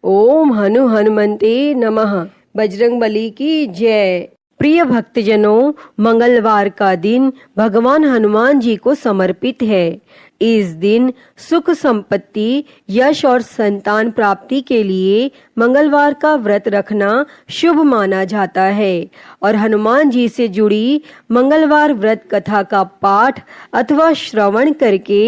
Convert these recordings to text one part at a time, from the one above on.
ओम हनुमंते नमः। बजरंगबली की जय। प्रिय भक्तजनों, मंगलवार का दिन भगवान हनुमान जी को समर्पित है। इस दिन सुख संपत्ति, यश और संतान प्राप्ति के लिए मंगलवार का व्रत रखना शुभ माना जाता है और हनुमान जी से जुड़ी मंगलवार व्रत कथा का पाठ अथवा श्रवण करके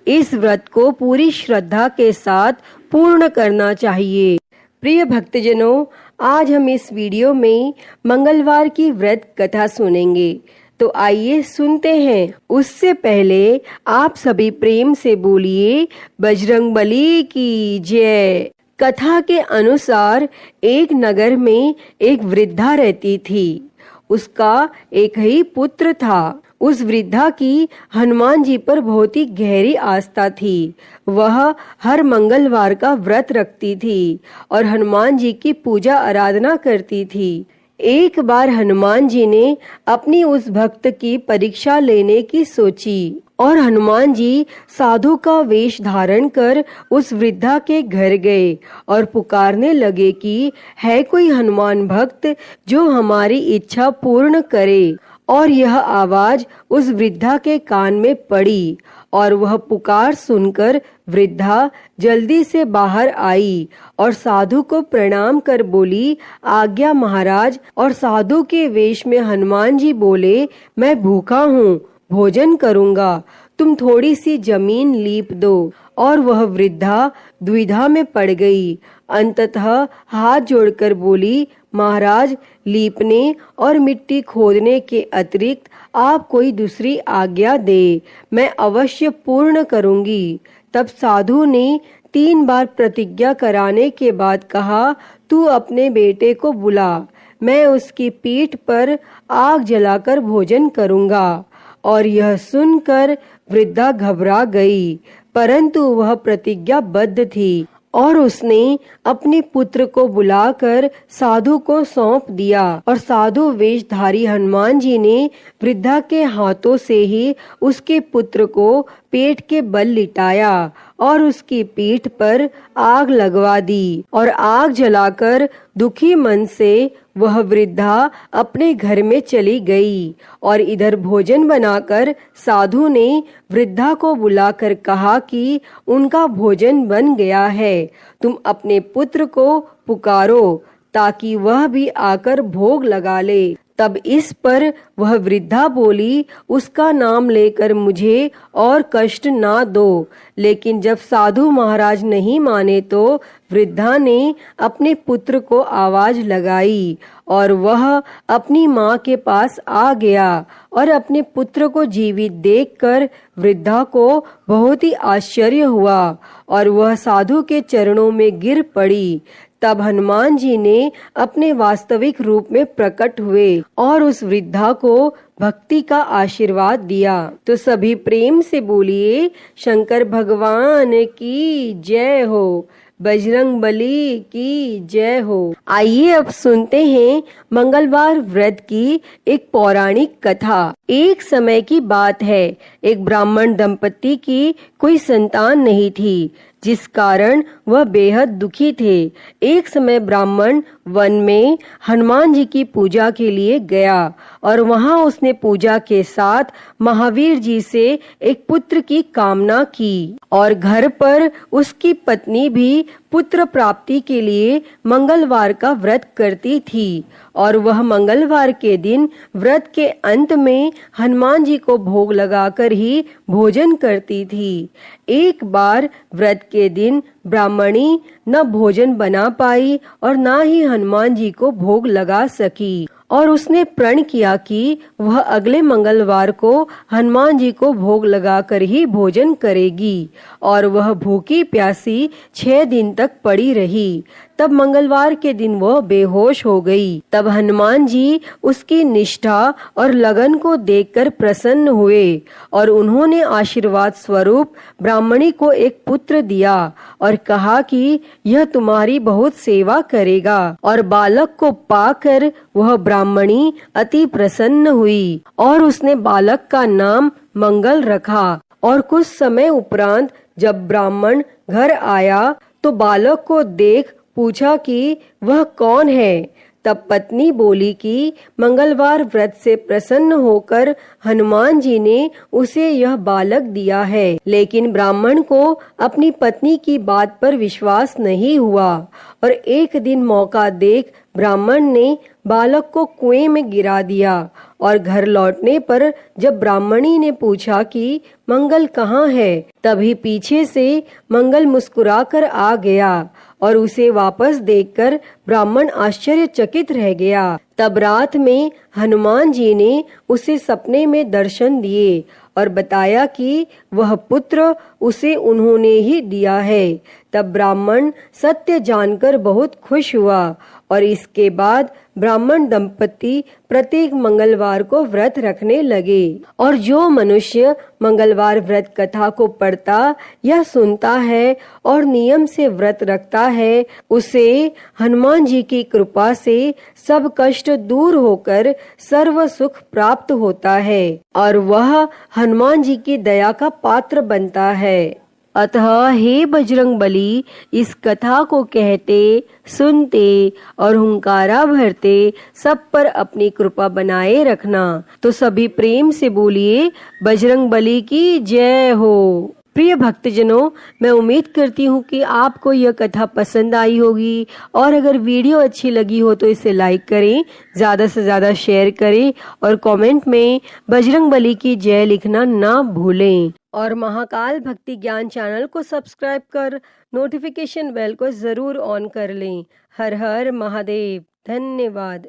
इस व्रत को पूरी श्रद्धा के साथ पूर्ण करना चाहिए। प्रिय भक्तजनों, आज हम इस वीडियो में मंगलवार की व्रत कथा सुनेंगे, तो आइए सुनते हैं। उससे पहले आप सभी प्रेम से बोलिए बजरंगबली की जय। कथा के अनुसार एक नगर में एक वृद्धा रहती थी। उसका एक ही पुत्र था। उस वृद्धा की हनुमान जी पर बहुत ही गहरी आस्था थी। वह हर मंगलवार का व्रत रखती थी और हनुमान जी की पूजा आराधना करती थी। एक बार हनुमान जी ने अपनी उस भक्त की परीक्षा लेने की सोची और हनुमान जी साधु का वेश धारण कर उस वृद्धा के घर गए और पुकारने लगे कि है कोई हनुमान भक्त जो हमारी इच्छा पूर्ण करे। और यह आवाज उस वृद्धा के कान में पड़ी और वह पुकार सुनकर वृद्धा जल्दी से बाहर आई और साधु को प्रणाम कर बोली, आज्ञा महाराज। और साधु के वेश में हनुमान जी बोले, मैं भूखा हूँ, भोजन करूँगा, तुम थोड़ी सी जमीन लीप दो। और वह वृद्धा द्विधा में पड़ गई। अंततः हाथ जोड़कर बोली, महाराज, लीपने और मिट्टी खोदने के अतिरिक्त आप कोई दूसरी आज्ञा दे, मैं अवश्य पूर्ण करूंगी। तब साधु ने 3 बार प्रतिज्ञा कराने के बाद कहा, तू अपने बेटे को बुला, मैं उसकी पीठ पर आग जलाकर भोजन करूंगा। और यह सुनकर वृद्धा घबरा गई, परंतु वह प्रतिज्ञाबद्ध थी और उसने अपने पुत्र को बुलाकर साधु को सौंप दिया। और साधु वेशधारी हनुमान जी ने वृद्धा के हाथों से ही उसके पुत्र को पेट के बल लिटाया और उसकी पीठ पर आग लगवा दी और आग जलाकर दुखी मन से वह वृद्धा अपने घर में चली गई। और इधर भोजन बनाकर साधु ने वृद्धा को बुलाकर कहा कि उनका भोजन बन गया है, तुम अपने पुत्र को पुकारो ताकि वह भी आकर भोग लगा ले। तब इस पर वह वृद्धा बोली, उसका नाम लेकर मुझे और कष्ट ना दो। लेकिन जब साधु महाराज नहीं माने तो वृद्धा ने अपने पुत्र को आवाज लगाई और वह अपनी माँ के पास आ गया और अपने पुत्र को जीवित देखकर वृद्धा को बहुत ही आश्चर्य हुआ और वह साधु के चरणों में गिर पड़ी। तब हनुमान जी ने अपने वास्तविक रूप में प्रकट हुए और उस वृद्धा को भक्ति का आशीर्वाद दिया। तो सभी प्रेम से बोलिए, शंकर भगवान की जय हो, बजरंगबली की जय हो। आइए अब सुनते हैं मंगलवार व्रत की एक पौराणिक कथा। एक समय की बात है, एक ब्राह्मण दंपति की कोई संतान नहीं थी, जिस कारण वह बेहद दुखी थे। एक समय ब्राह्मण वन में हनुमान जी की पूजा के लिए गया और वहां उसने पूजा के साथ महावीर जी से एक पुत्र की कामना की और घर पर उसकी पत्नी भी पुत्र प्राप्ति के लिए मंगलवार का व्रत करती थी और वह मंगलवार के दिन व्रत के अंत में हनुमान जी को भोग लगाकर ही भोजन करती थी। एक बार व्रत के दिन ब्राह्मणी न भोजन बना पाई और न ही हनुमान जी को भोग लगा सकी और उसने प्रण किया कि वह अगले मंगलवार को हनुमान जी को भोग लगाकर ही भोजन करेगी और वह भूखी प्यासी 6 दिन तक पड़ी रही। तब मंगलवार के दिन वह बेहोश हो गई। तब हनुमान जी उसकी निष्ठा और लगन को देखकर प्रसन्न हुए और उन्होंने आशीर्वाद स्वरूप ब्राह्मणी को एक पुत्र दिया और कहा कि यह तुम्हारी बहुत सेवा करेगा। और बालक को पाकर वह ब्राह्मणी अति प्रसन्न हुई और उसने बालक का नाम मंगल रखा। और कुछ समय उपरांत जब ब्राह्मण घर आया तो बालक को देख पूछा कि वह कौन है। तब पत्नी बोली कि मंगलवार व्रत से प्रसन्न होकर हनुमान जी ने उसे यह बालक दिया है। लेकिन ब्राह्मण को अपनी पत्नी की बात पर विश्वास नहीं हुआ और एक दिन मौका देख ब्राह्मण ने बालक को कुएं में गिरा दिया और घर लौटने पर जब ब्राह्मणी ने पूछा कि मंगल कहाँ है, तभी पीछे से मंगल मुस्कुराकर आ गया और उसे वापस देखकर ब्राह्मण आश्चर्यचकित रह गया। तब रात में हनुमान जी ने उसे सपने में दर्शन दिए और बताया कि वह पुत्र उसे उन्होंने ही दिया है। तब ब्राह्मण सत्य जानकर बहुत खुश हुआ और इसके बाद ब्राह्मण दंपति प्रत्येक मंगलवार को व्रत रखने लगे। और जो मनुष्य मंगलवार व्रत कथा को पढ़ता या सुनता है और नियम से व्रत रखता है, उसे हनुमान जी की कृपा से सब कष्ट दूर होकर सर्व सुख प्राप्त होता है और वह हनुमान जी की दया का पात्र बनता है। अतः हे बजरंगबली, इस कथा को कहते, सुनते और हुंकारा भरते सब पर अपनी कृपा बनाए रखना। तो सभी प्रेम से बोलिए बजरंगबली की जय हो। प्रिय भक्तजनों, मैं उम्मीद करती हूँ कि आपको यह कथा पसंद आई होगी और अगर वीडियो अच्छी लगी हो तो इसे लाइक करें, ज़्यादा से ज़्यादा शेयर करें और कमेंट में बजरंगबली की जय लिखना ना भूलें। और महाकाल भक्ति ज्ञान चैनल को सब्सक्राइब कर नोटिफिकेशन बेल को ज़रूर ऑन कर लें। हर हर महादेव। धन्यवाद।